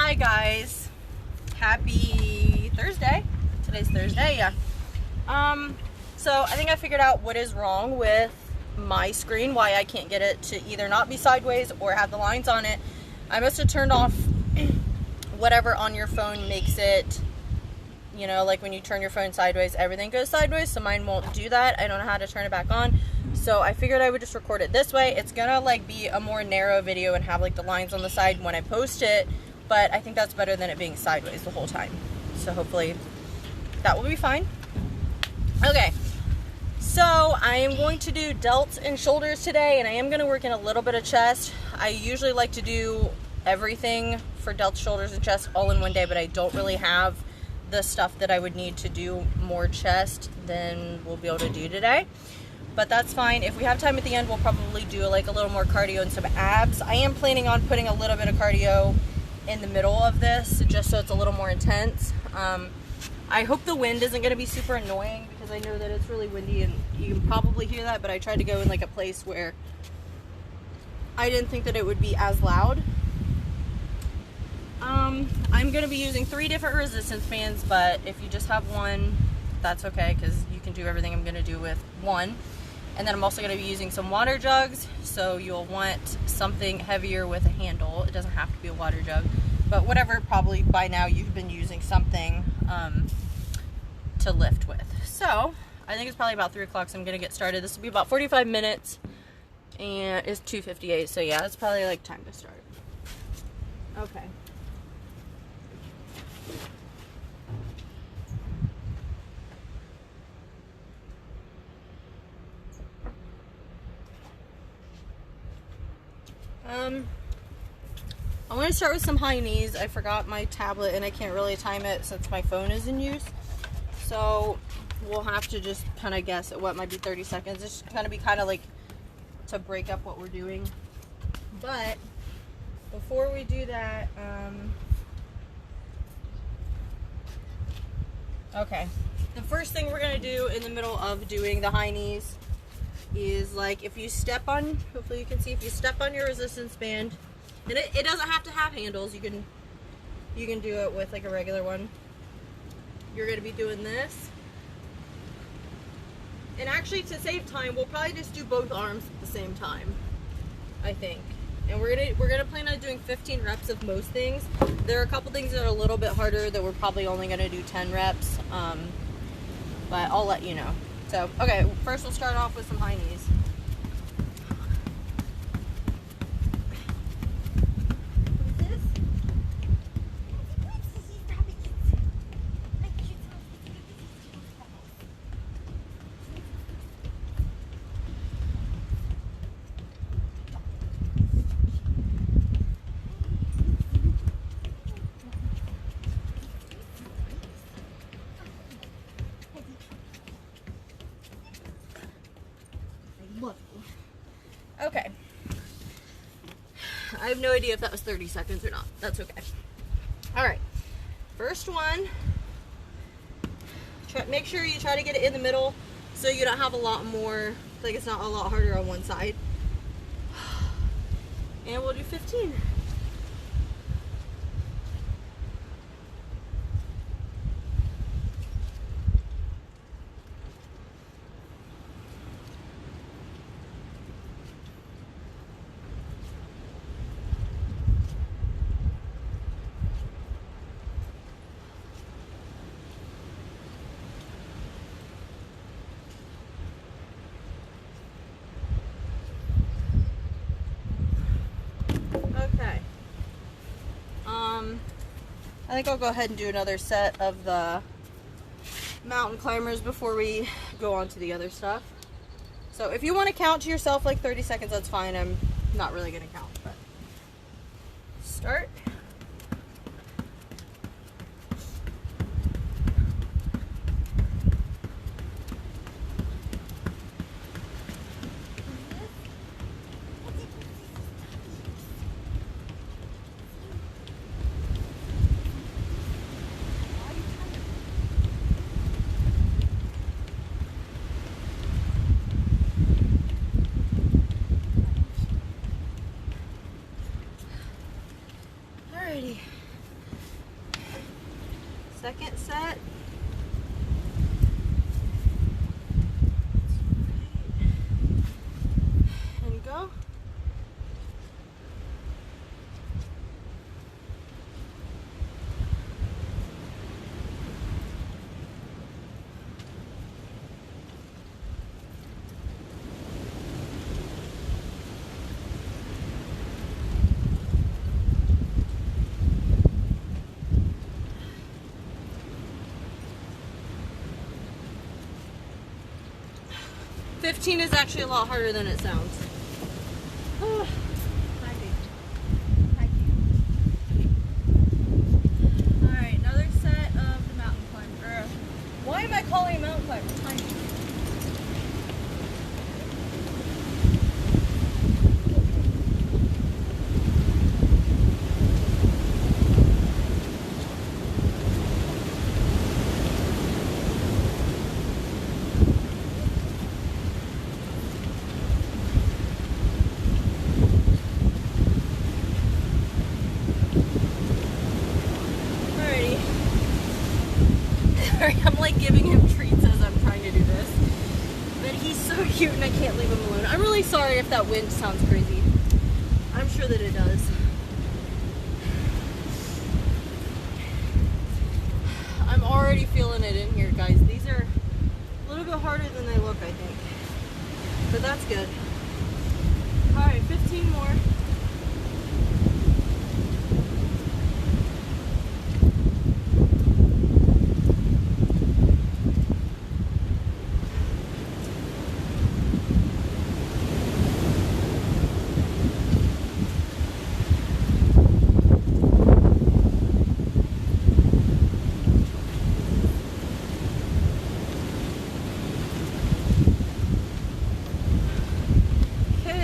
Hi guys, happy Thursday. Today's Thursday, yeah. So I think I figured out what is wrong with my screen, why I can't get it to either not be sideways or have the lines on it. I must have turned off whatever on your phone makes it, you know, like when you turn your phone sideways, everything goes sideways, so mine won't do that. I don't know how to turn it back on. So I figured I would just record it this way. It's gonna like be a more narrow video and have like the lines on the side when I post it, but I think that's better than it being sideways the whole time. So hopefully that will be fine. Okay, so I am going to do delts and shoulders today, and I am gonna work in a little bit of chest. I usually like to do everything for delts, shoulders, and chest all in one day, but I don't really have the stuff that I would need to do more chest than we'll be able to do today. But that's fine. If we have time at the end, we'll probably do like a little more cardio and some abs. I am planning on putting a little bit of cardio in the middle of this, just so it's a little more intense. I hope the wind isn't going to be super annoying, because I know that it's really windy and you can probably hear that, but I tried to go in like a place where I didn't think that it would be as loud. I'm going to be using 3 different resistance bands, but if you just have one, that's okay, because you can do everything I'm going to do with one. And then I'm also going to be using some water jugs, so you'll want something heavier with a handle. It doesn't have to be a water jug, but whatever, probably by now you've been using something to lift with. So I think it's probably about 3 o'clock, so I'm going to get started. This will be about 45 minutes, and it's 2:58, so yeah, it's probably like time to start. Okay. I'm going to start with some high knees. I forgot my tablet and I can't really time it since my phone is in use. So we'll have to just kind of guess at what might be 30 seconds. It's going to be kind of like to break up what we're doing. But before we do that, okay. The first thing we're going to do in the middle of doing the high knees is, like, if you step on, hopefully you can see, if you step on your resistance band, and it doesn't have to have handles, you can do it with like a regular one. You're going to be doing this, and actually, to save time, we'll probably just do both arms at the same time, I think. And we're gonna plan on doing 15 reps of most things. There are a couple things that are a little bit harder that we're probably only gonna do 10 reps, but I'll let you know. So, okay, first we'll start off with some high knees. Okay. I have no idea if that was 30 seconds or not. That's okay. Alright. First one. Make sure you try to get it in the middle so you don't have a lot more, like it's not a lot harder on one side. And we'll do 15. Okay. I think I'll go ahead and do another set of the mountain climbers before we go on to the other stuff. So if you want to count to yourself like 30 seconds, that's fine. I'm not really going to count, but start. Alrighty. second set. And go. $15 is actually a lot harder than it sounds. Alright, another set of the mountain climber. Why am I calling it mountain climber? Tiny. I'm like giving him treats as I'm trying to do this. But he's so cute and I can't leave him alone. I'm really sorry if that wind sounds crazy. I'm sure that it does. I'm already feeling it in here, guys. These are a little bit harder than they look, I think. But that's good. Alright, 15 more.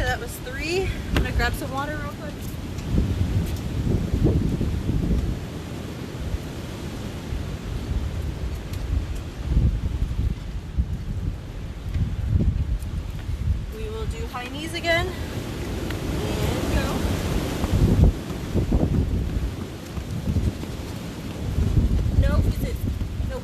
That was 3. I'm gonna grab some water real quick. We will do high knees again. And go. No, is it? Nope.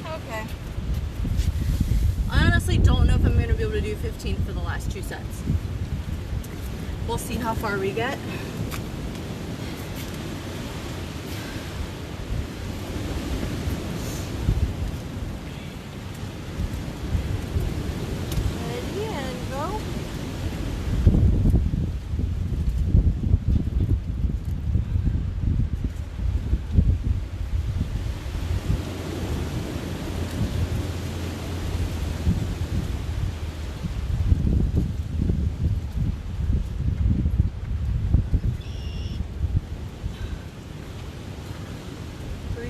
Okay. I honestly don't know if I'm going to be able to do 15 for the last 2 sets. We'll see how far we get. Ready and go.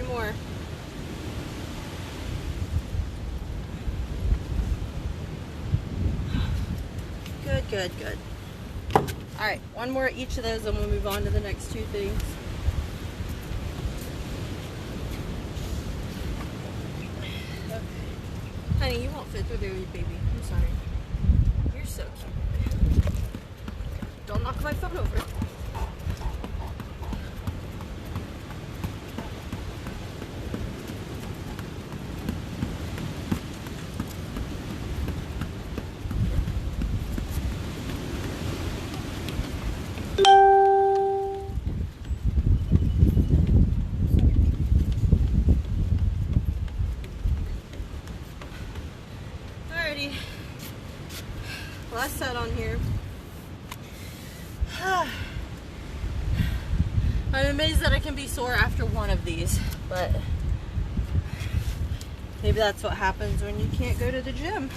More. Good, good, good. All right, one more at each of those and we'll move on to the next 2 things. Okay. Honey, you won't fit through there, baby. I'm sorry. You're so cute. Don't knock my phone over. Alrighty, last set on here. I'm amazed that I can be sore after one of these, but maybe that's what happens when you can't go to the gym.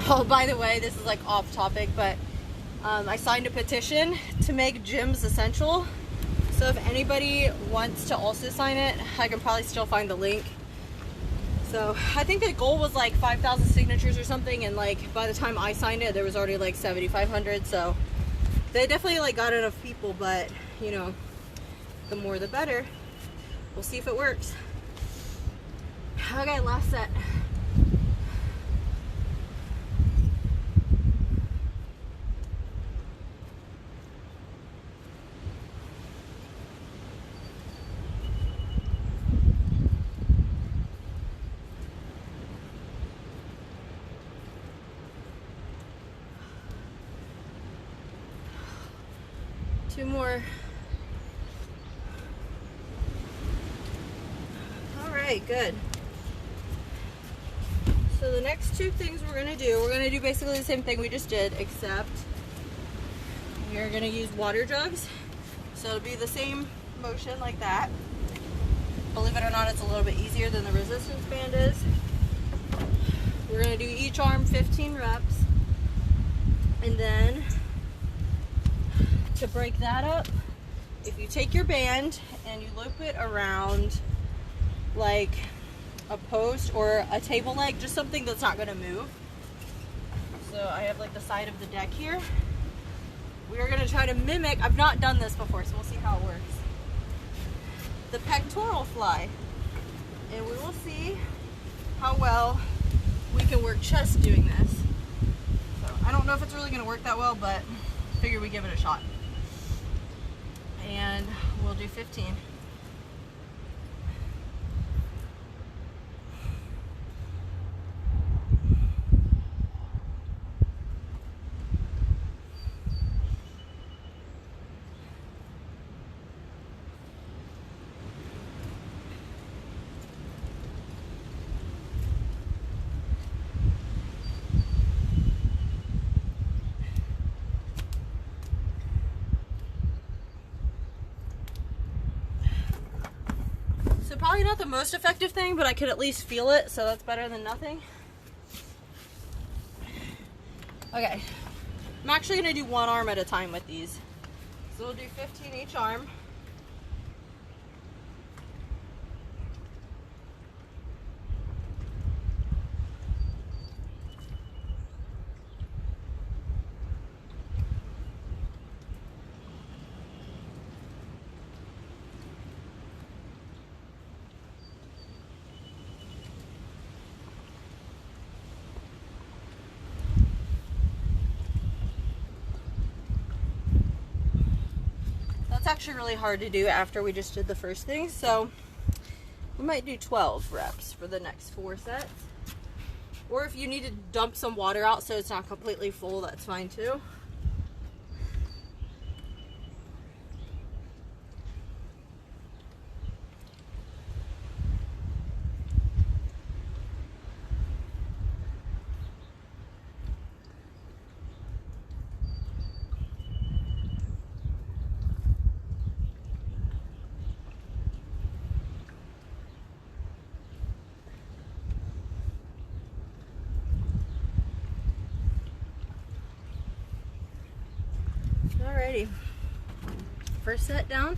Oh, by the way, this is like off topic, but I signed a petition to make gyms essential. So if anybody wants to also sign it, I can probably still find the link. So I think the goal was like 5,000 signatures or something, and like by the time I signed it, there was already like 7,500. So they definitely like got enough people, but you know, the more the better. We'll see if it works. Okay, last set. Two more. All right, good. So the next two things we're gonna do basically the same thing we just did, except we are gonna use water jugs. So it'll be the same motion like that. Believe it or not, it's a little bit easier than the resistance band is. We're gonna do each arm 15 reps. And then to break that up, if you take your band and you loop it around like a post or a table leg, just something that's not gonna move. So I have like the side of the deck here. We are gonna try to mimic, I've not done this before, so we'll see how it works. The pectoral fly. And we will see how well we can work chest doing this. So I don't know if it's really gonna work that well, but figure we give it a shot. And we'll do 15. So probably not the most effective thing, but I could at least feel it, so that's better than nothing. Okay, I'm actually gonna do one arm at a time with these. So we'll do 15 each arm. Actually really hard to do after we just did the first thing, so we might do 12 reps for the next 4 sets. Or if you need to dump some water out so it's not completely full, that's fine too. Alrighty, first set down.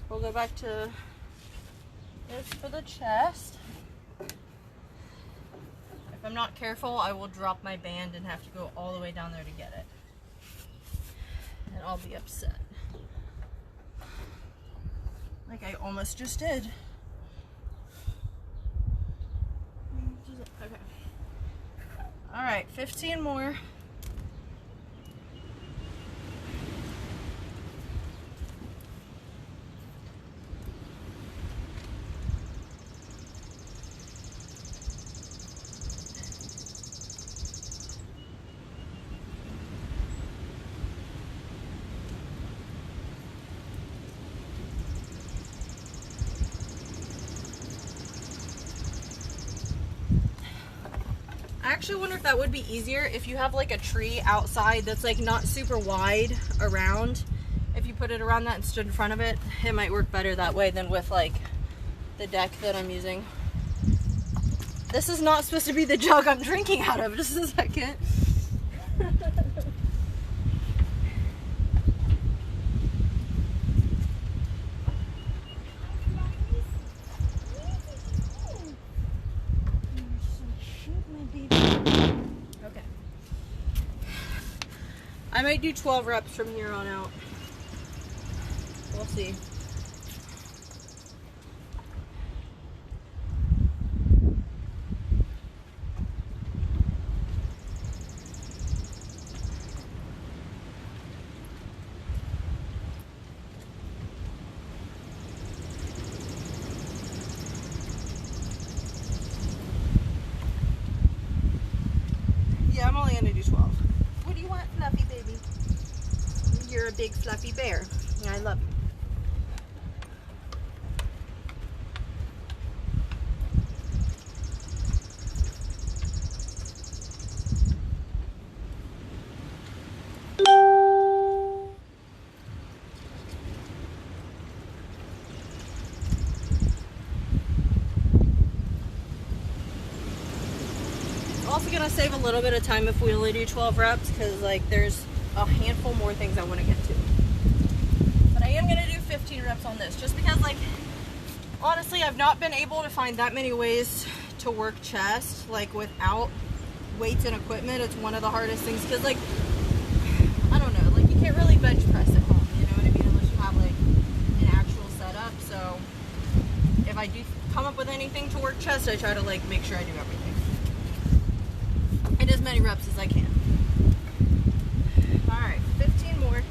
We'll go back to this for the chest. If I'm not careful, I will drop my band and have to go all the way down there to get it. And I'll be upset. Like I almost just did. Okay. Alright, 15 more. I actually wonder if that would be easier if you have like a tree outside that's like not super wide around. If you put it around that and stood in front of it, it might work better that way than with like the deck that I'm using. This is not supposed to be the jug I'm drinking out of. Just a second. I might do 12 reps from here on out. We'll see. Yeah, I'm only gonna do 12. What do you want, Fluffy baby? You're a big fluffy bear. I love you. Also gonna save a little bit of time if we only do 12 reps, because like there's a handful more things I want to get to. But I am gonna do 15 reps on this, just because like honestly I've not been able to find that many ways to work chest like without weights and equipment. It's one of the hardest things, because like I don't know, like you can't really bench press at home, you know what I mean, unless you have like an actual setup. So if I do come up with anything to work chest, I try to like make sure I do everything and as many reps as I can. All right, 15 more.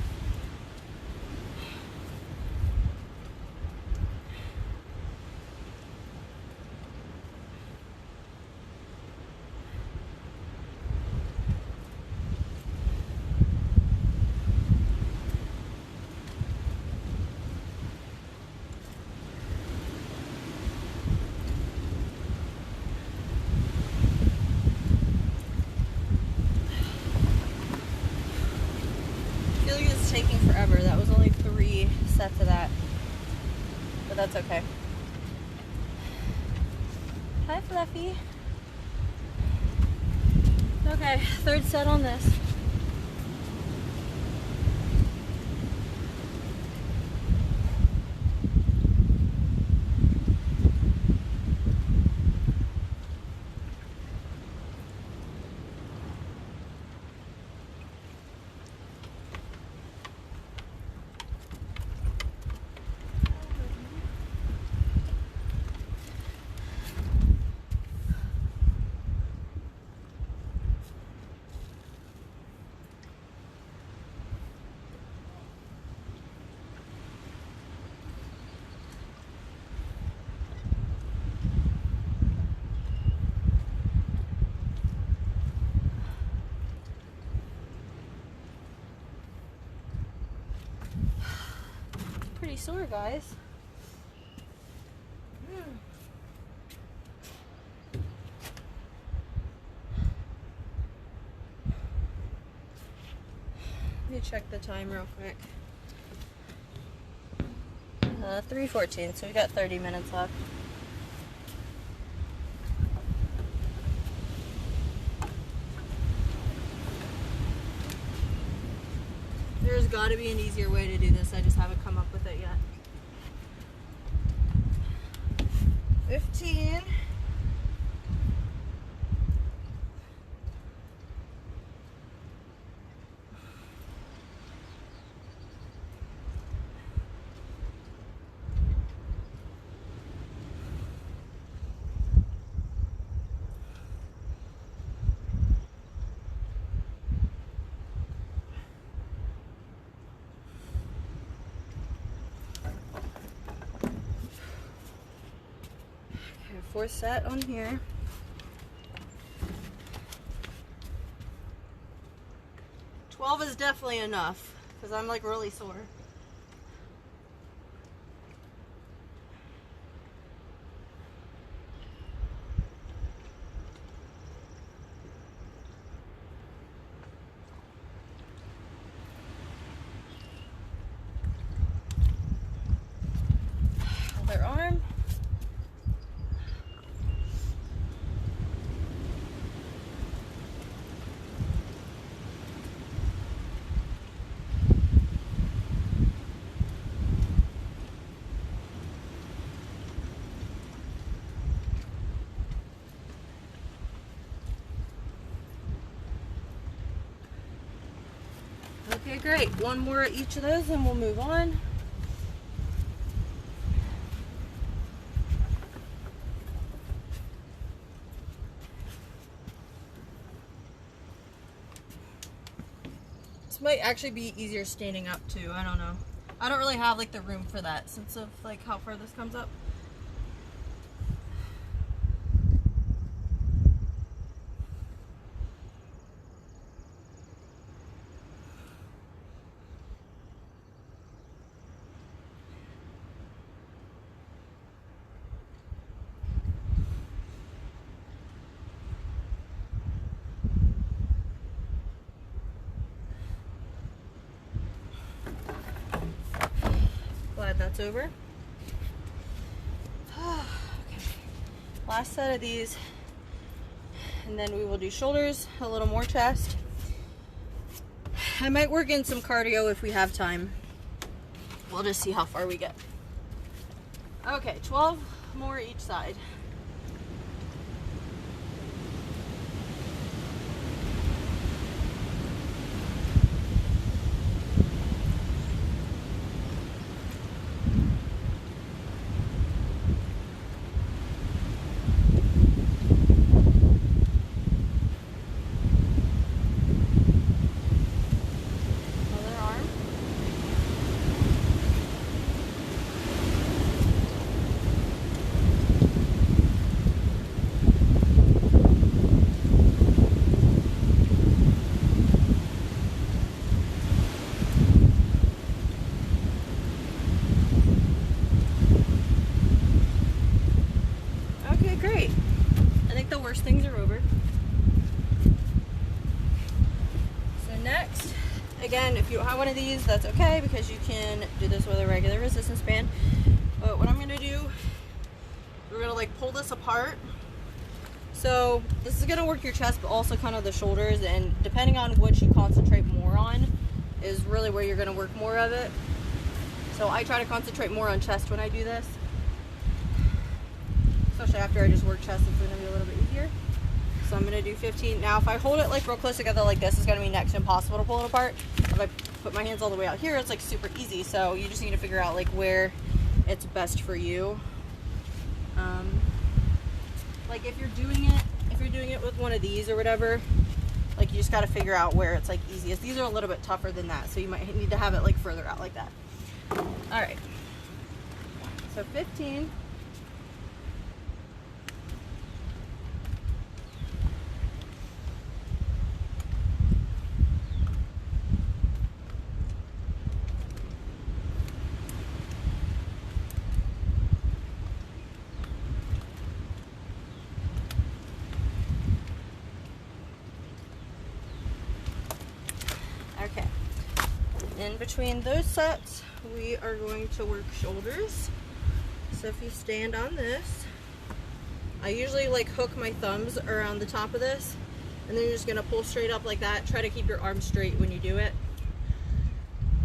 Taking forever. That was only 3 sets of that, but that's okay. Hi, Fluffy. Okay, 3rd set on this. Pretty sore, guys. Let me check the time real quick. 3:14, so we got 30 minutes left. There's got to be an easier way to do this. I just haven't come up with it yet. 15. Fourth set on here. Twelve is definitely enough because I'm like really sore. Other arm. Okay, great. One more at each of those and we'll move on. This might actually be easier standing up too. I don't know. I don't really have like the room for that since of like how far this comes up. Glad that's over. Okay. Last set of these, and then we will do shoulders, a little more chest. I might work in some cardio if we have time. We'll just see how far we get. Okay, 12 more each side. Things are over. So next, again, if you don't have one of these, that's okay because you can do this with a regular resistance band. But what I'm going to do, we're going to like pull this apart. So this is going to work your chest, but also kind of the shoulders, and depending on what you concentrate more on is really where you're going to work more of it. So I try to concentrate more on chest when I do this. Especially after I just work chest, it's going to be a little bit easier. So I'm going to do 15. Now if I hold it like real close together like this, it's going to be next to impossible to pull it apart. If I put my hands all the way out here, it's like super easy. So you just need to figure out like where it's best for you. Like if you're doing it with one of these or whatever, like you just got to figure out where it's like easiest. These are a little bit tougher than that, so you might need to have it like further out like that. All right. So 15. Okay, in between those sets, we are going to work shoulders. So if you stand on this, I usually like hook my thumbs around the top of this, and then you're just gonna pull straight up like that. Try to keep your arms straight when you do it.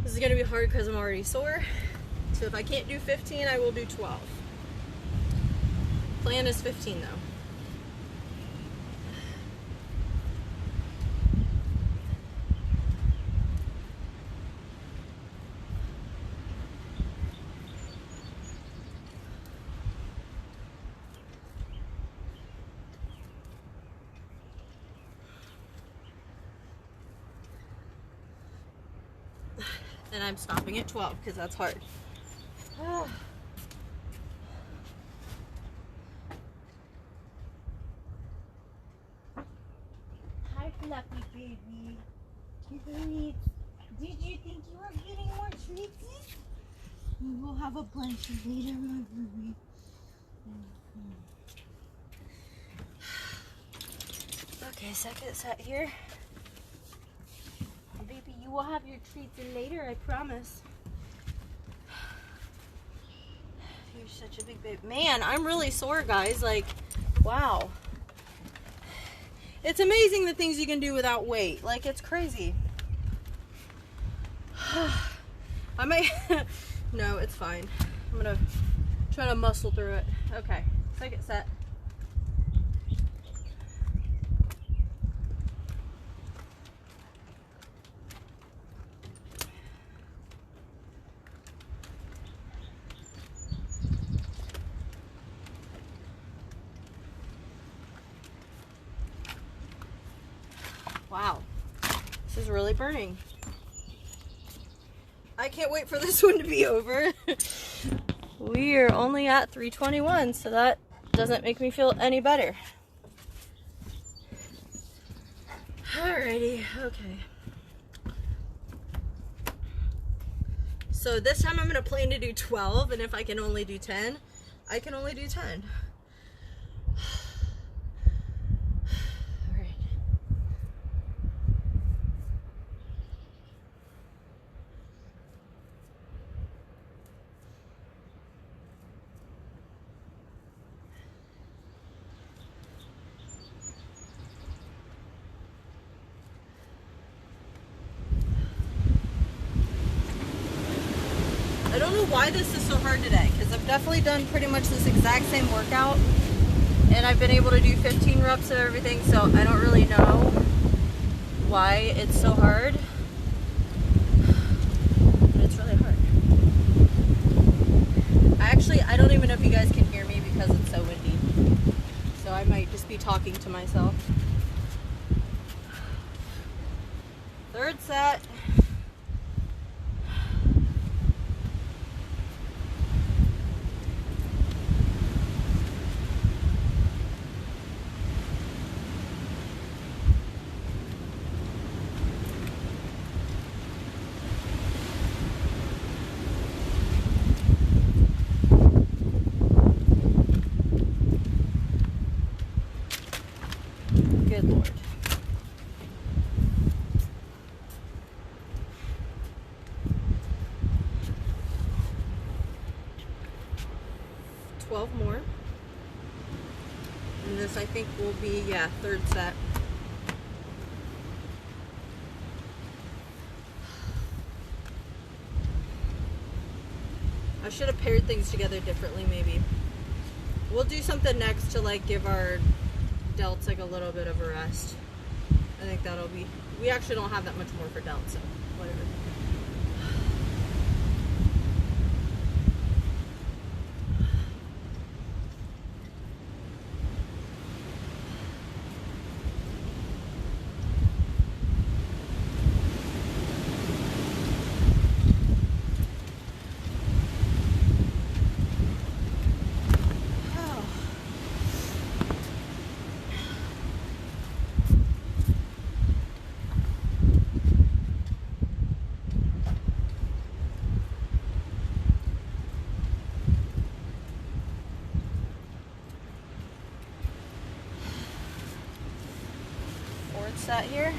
This is gonna be hard because I'm already sore. So if I can't do 15, I will do 12. Plan is 15 though. And I'm stopping at 12 because that's hard. Hi, fluffy baby. Treats. Did you think you were getting more treats? We will have a bunch later, my baby. Okay, second set here. Baby, you will have your treats later, I promise. You're such a big baby. Man, I'm really sore, guys. Like, wow. It's amazing the things you can do without weight. Like, it's crazy. I might... No, it's fine. I'm gonna try to muscle through it. Okay, second set. Wow, this is really burning. I can't wait for this one to be over. We are only at 321, so that doesn't make me feel any better. Alrighty, okay. So this time I'm going to plan to do 12, and if I can only do 10, I can only do 10. Alright. I don't know why this is so hard today, because I've definitely done pretty much this exact same workout, and I've been able to do 15 reps of everything, so I don't really know why it's so hard, but it's really hard. I don't even know if you guys can hear me because it's so windy, so I might just be talking to myself. Third set. Good Lord. More. And this I think will be, yeah, third set. I should have paired things together differently maybe. We'll do something next to like give our delts like a little bit of a rest. I think that'll be, we actually don't have that much more for delts, so whatever. Set here.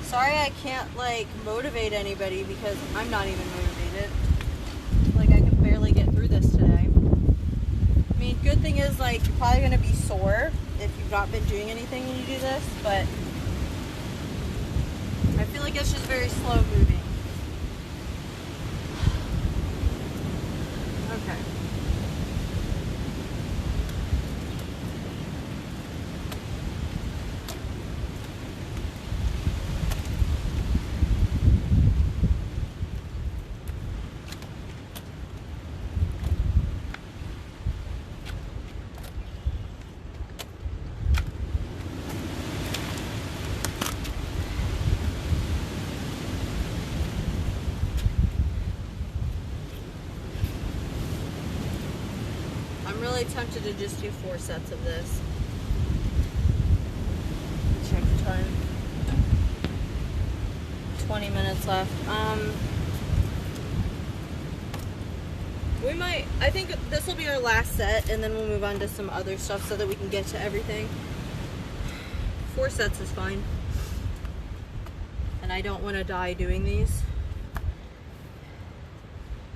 Sorry I can't like motivate anybody because I'm not even motivated. Like I can barely get through this today. I mean, good thing is like you're probably gonna be sore if you've not been doing anything when you do this, but I feel like it's just very slow moving. Okay. Really tempted to just do 4 sets of this. Check the time. 20 minutes left. We might, I think this will be our last set and then we'll move on to some other stuff so that we can get to everything. 4 sets is fine. And I don't want to die doing these.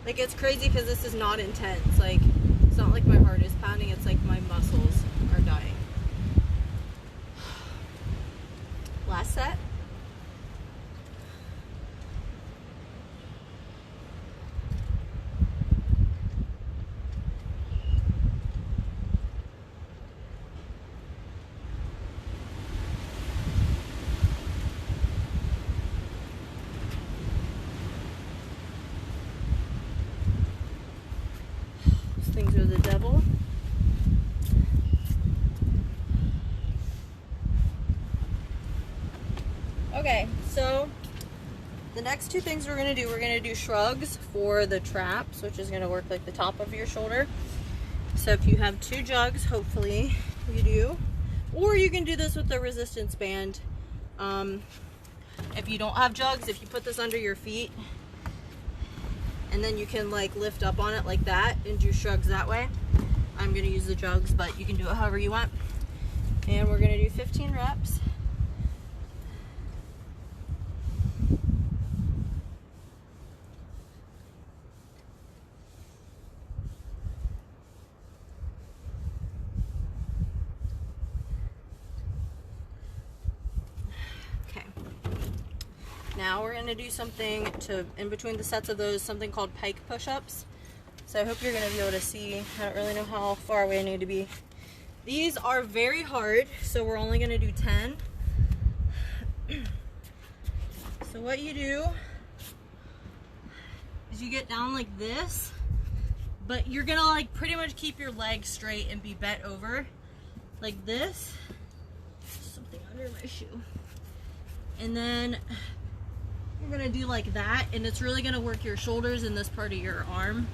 Like it's crazy because this is not intense. Like it's not like my heart is pounding, it's like my muscles are dying. Last set. Things are the devil. Okay, so the next two things we're going to do shrugs for the traps, which is going to work like the top of your shoulder. So if you have 2 jugs, hopefully you do, or you can do this with the resistance band. If you don't have jugs, if you put this under your feet, and then you can like lift up on it like that and do shrugs that way. I'm going to use the jugs, but you can do it however you want. And we're going to do 15 reps. Now we're going to do something in between the sets of those, something called pike push-ups. So I hope you're going to be able to see. I don't really know how far away I need to be. These are very hard, so we're only going to do 10. So what you do is you get down like this, but you're going to like pretty much keep your legs straight and be bent over like this. Something under my shoe. And then you're gonna do like that, and it's really gonna work your shoulders and this part of your arm.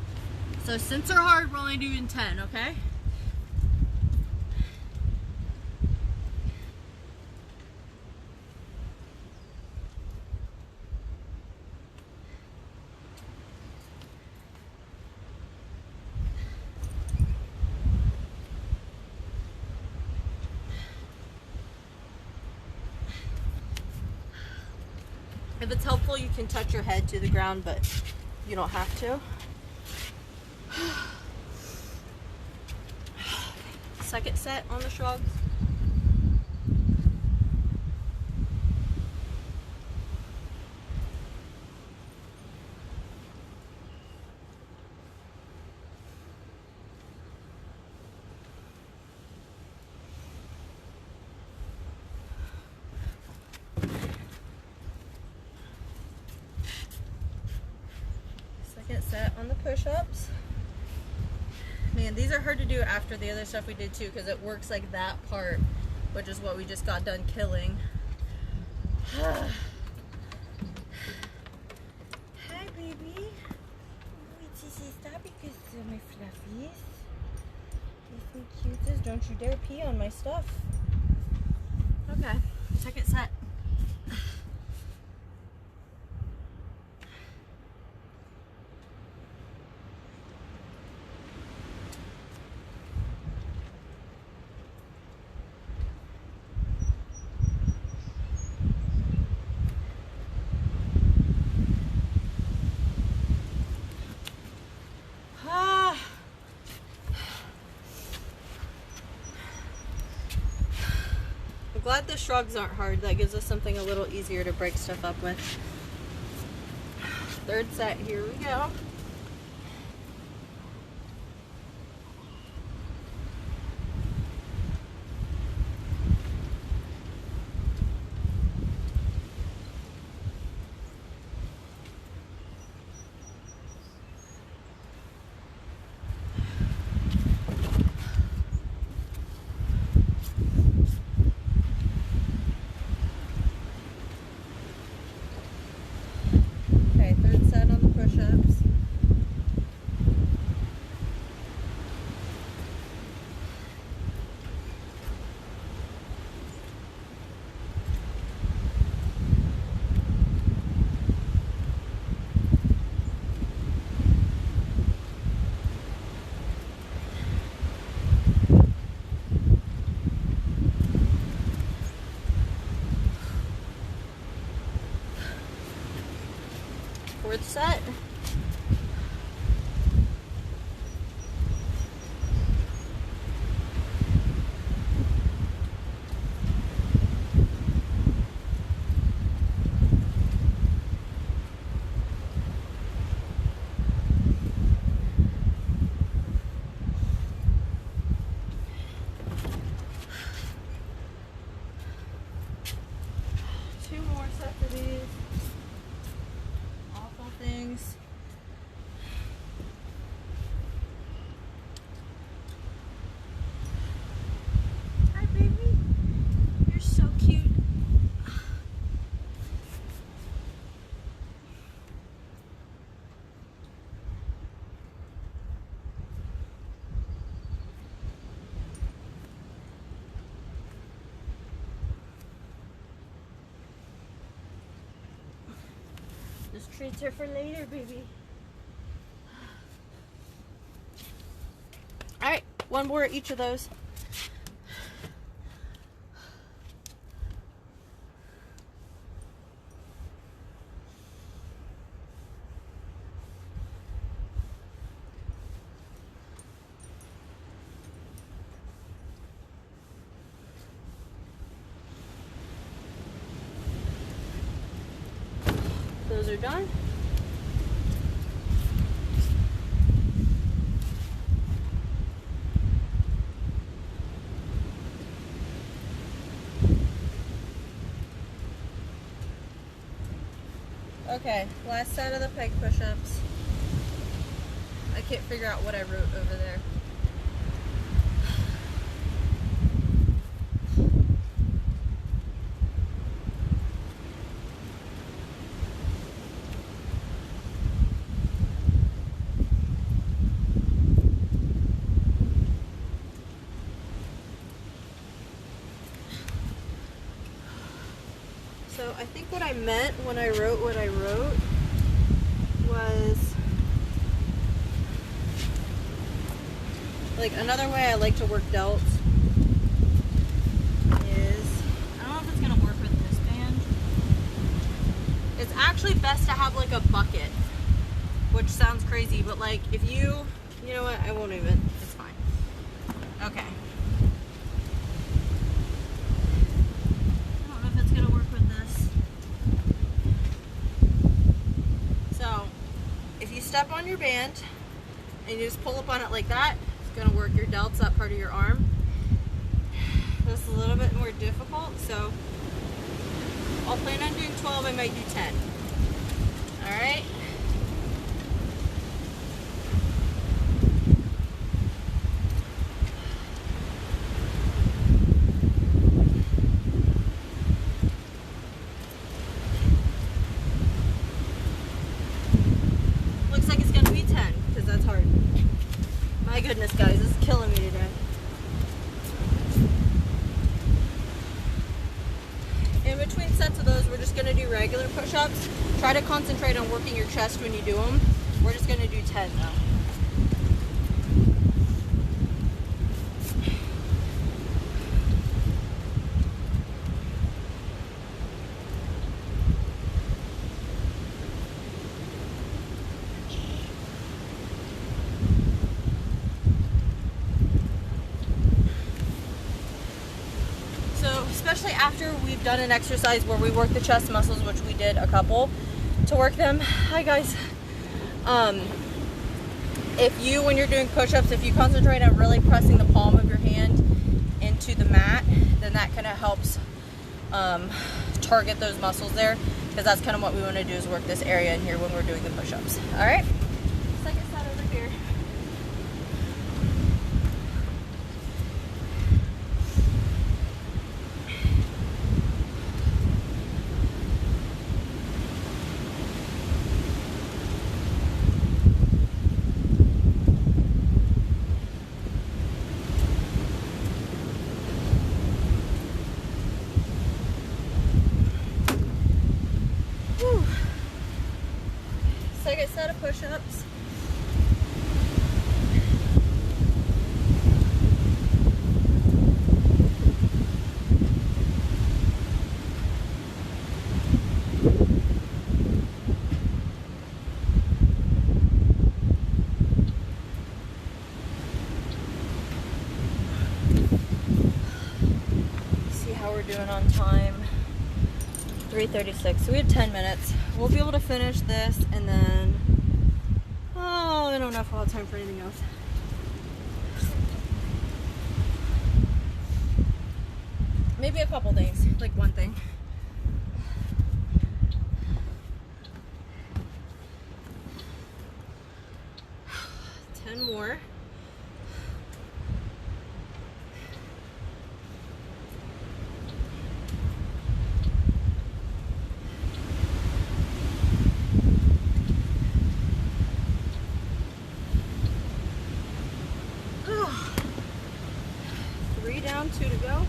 So since they're hard, we're only doing 10, okay? If it's helpful, you can touch your head to the ground, but you don't have to. Second set on the shrugs. Second set on the push-ups. Man, these are hard to do after the other stuff we did too, because it works like that part, which is what we just got done killing. Hi, baby. Stop because my fluffies. Isn't cute? Don't you dare pee on my stuff. Okay, second set. I'm glad the shrugs aren't hard. That gives us something a little easier to break stuff up with. Third set, here we go. Third set on the push-ups. treats are for later, baby. All right, one more each of those. Those are done. Okay, last set of the peg push-ups. I can't figure out what I wrote over there. So I think what I meant when I wrote what I wrote was like another way I like to work delts is, I don't know if it's gonna work with this band. It's actually best to have like a bucket, which sounds crazy, but like if you know what, I won't even, it's fine. Okay. Step on your band and you just pull up on it like that. It's going to work your delts, that part of your arm. This is a little bit more difficult, so I'll plan on doing 12. I might do 10. All right. My goodness, guys, this is killing me today. In between sets of those, we're just going to do regular push-ups. Try to concentrate on working your chest when you do them. We're just going to do 10 though. Especially after we've done an exercise where we work the chest muscles, which we did a couple to work them. Hi guys. When you're doing push-ups, if you concentrate on really pressing the palm of your hand into the mat, then that kind of helps target those muscles there, because that's kind of what we want to do, is work this area in here when we're doing the push-ups. All right, second set over here. Second set of push-ups. See how we're doing on time. 3:36, so we have 10 minutes. We'll be able to finish this, and then, oh, I don't know if I'll have time for anything else. Maybe a couple things, like one thing. More. Three down, 2 to go.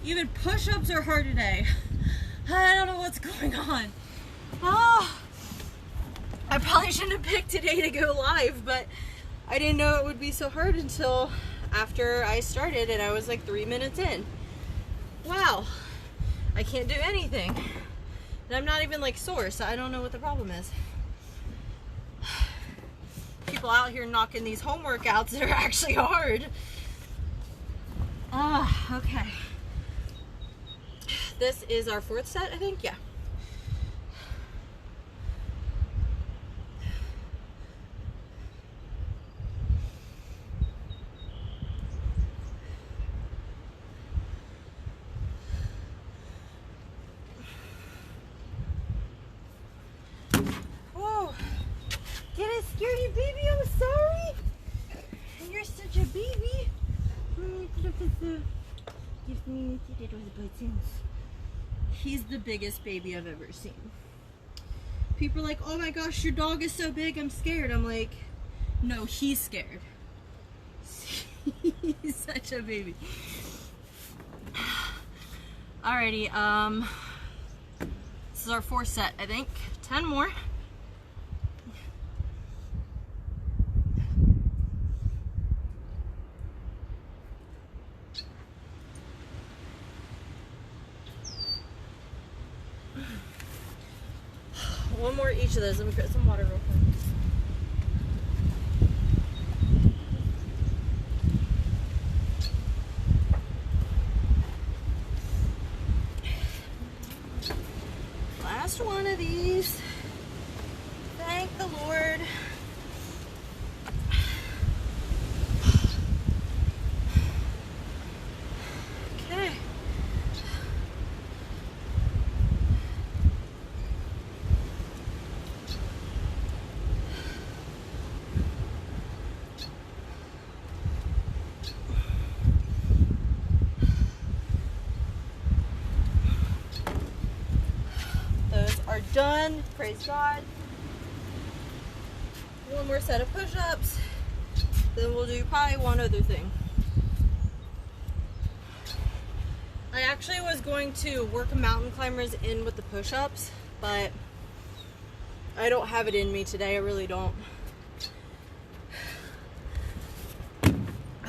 Even push-ups are hard today. I don't know what's going on. Oh, I probably shouldn't have picked today to go live, but I didn't know it would be so hard until after I started and I was like 3 minutes in. Wow, I can't do anything. And I'm not even like sore, so I don't know what the problem is. People out here knocking these home workouts that are actually hard. Ah, okay. This is our 4th set, I think, yeah. Get a scaredy baby, I'm sorry. You're such a baby. He's the biggest baby I've ever seen. People are like, oh my gosh, your dog is so big, I'm scared. I'm like, no, he's scared. He's such a baby. Alrighty, this is our 4th set, I think. 10 more. One more each of those. Let me get some water real quick. Last one of these. Thank the Lord. Okay. Are done. Praise God. One more set of push-ups. Then we'll do probably one other thing. I actually was going to work mountain climbers in with the push-ups, but I don't have it in me today. I really don't.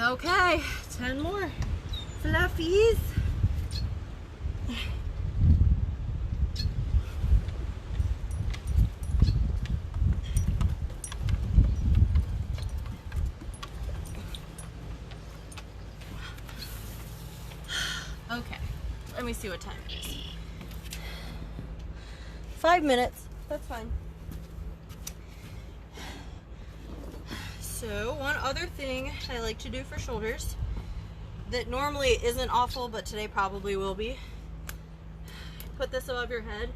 Okay, 10 more. Fluffies. Okay, let me see what time it is. 5 minutes, that's fine. So, one other thing I like to do for shoulders that normally isn't awful, but today probably will be. Put this above your head.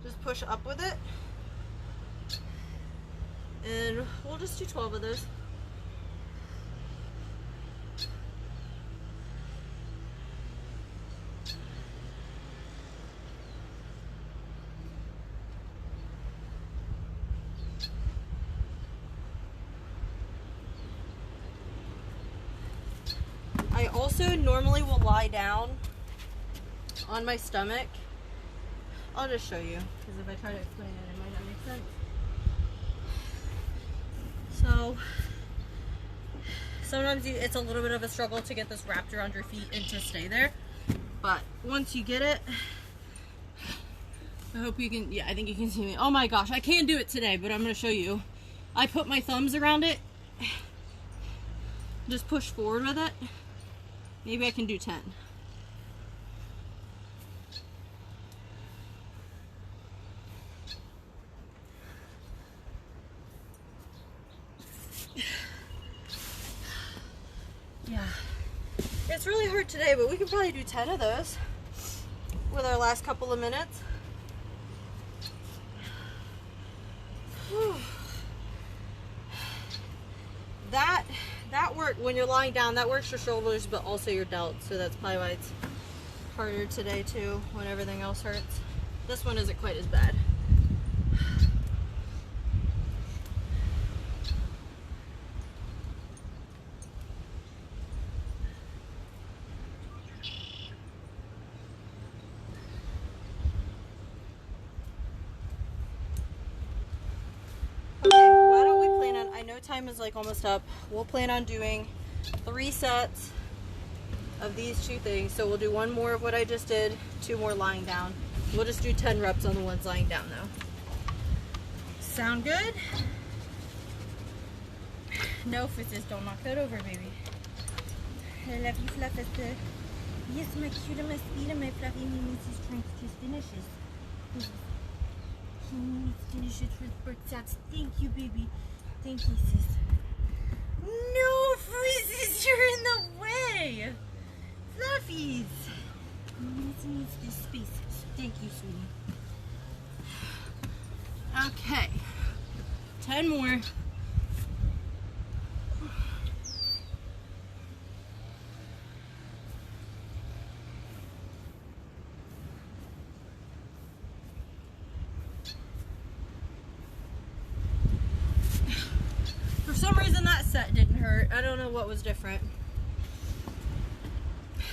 Just push up with it. And we'll just do 12 of those. I also normally will lie down on my stomach. I'll just show you, because if I try to explain it, it might not make sense. So, sometimes it's a little bit of a struggle to get this wrapped around your feet and to stay there. But once you get it, I hope you can, yeah, I think you can see me. Oh my gosh, I can't do it today, but I'm going to show you. I put my thumbs around it, just push forward with it. Maybe I can do 10. Yeah. It's really hard today, but we can probably do 10 of those with our last couple of minutes. Whew. That work when you're lying down, that works your shoulders but also your delts, so that's probably why it's harder today too when everything else hurts. This one isn't quite as bad. time is like almost up. We'll plan on doing 3 sets of these 2 things. So we'll do 1 more of what I just did, 2 more lying down. We'll just do 10 reps on the ones lying down though. Sound good? No, Fusses, don't knock that over, baby. I love you, Fluffister. Yes, my cute and my sweet and my fluffy Mimi's is trying to finish it. He needs to finish it for birth sets. Thank you, baby. Thank you, sis. No, Fusses, you're in the way. Fluffies. Mimi's needs this space. Thank you, sweetie. Okay. 10 more. For some reason that set didn't hurt. I don't know what was different.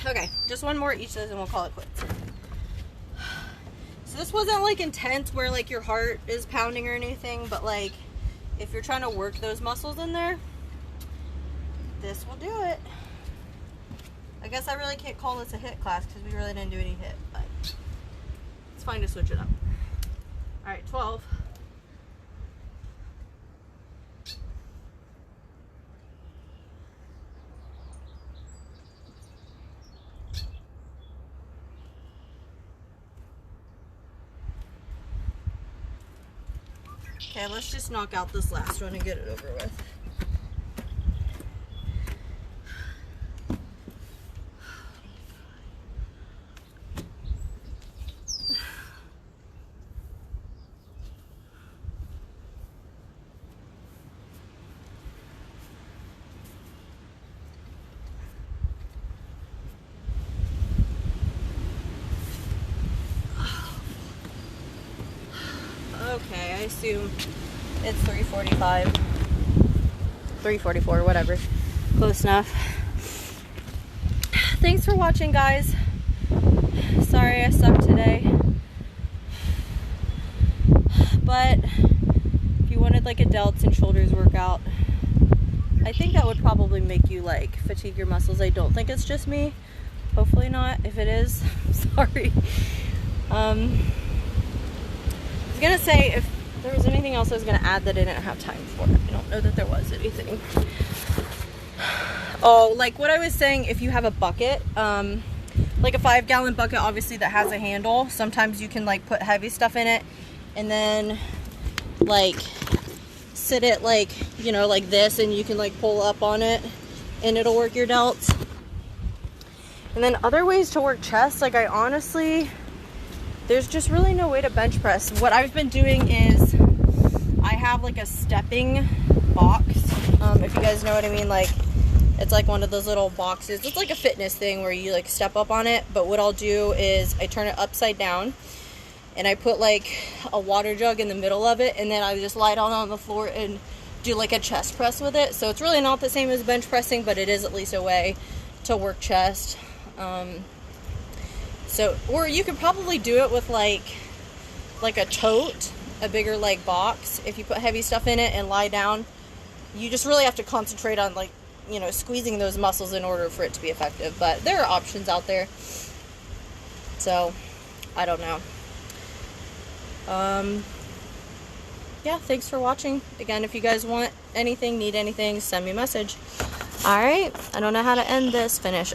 Okay, just 1 more each of those and we'll call it quits. So this wasn't like intense where like your heart is pounding or anything, but like if you're trying to work those muscles in there, this will do it. I guess I really can't call this a HIIT class because we really didn't do any HIIT, but it's fine to switch it up. All right, 12. Okay, let's just knock out this last one and get it over with. Okay, I assume it's 3:45, 3:44, whatever. Close enough. Thanks for watching, guys. Sorry I sucked today. But if you wanted like a delts and shoulders workout, I think that would probably make you like fatigue your muscles. I don't think it's just me. Hopefully not. If it is, I'm sorry. I was gonna say if there was anything else I was gonna add that I didn't have time for. I don't know that there was anything. Oh, like what I was saying, if you have a bucket, like a 5-gallon bucket, obviously that has a handle, sometimes you can like put heavy stuff in it and then like sit it like, you know, like this, and you can like pull up on it and it'll work your delts. And then other ways to work chest, like I honestly, there's just really no way to bench press. What I've been doing is I have like a stepping box. If you guys know what I mean, like it's like one of those little boxes. It's like a fitness thing where you like step up on it. But what I'll do is I turn it upside down and I put like a water jug in the middle of it, and then I just lie down on the floor and do like a chest press with it. So it's really not the same as bench pressing, but it is at least a way to work chest. So, or you could probably do it with like a tote, a bigger like box. If you put heavy stuff in it and lie down, you just really have to concentrate on like, you know, squeezing those muscles in order for it to be effective. But there are options out there. So, I don't know. Yeah, thanks for watching. Again, if you guys want anything, need anything, send me a message. All right, I don't know how to end this. Finish.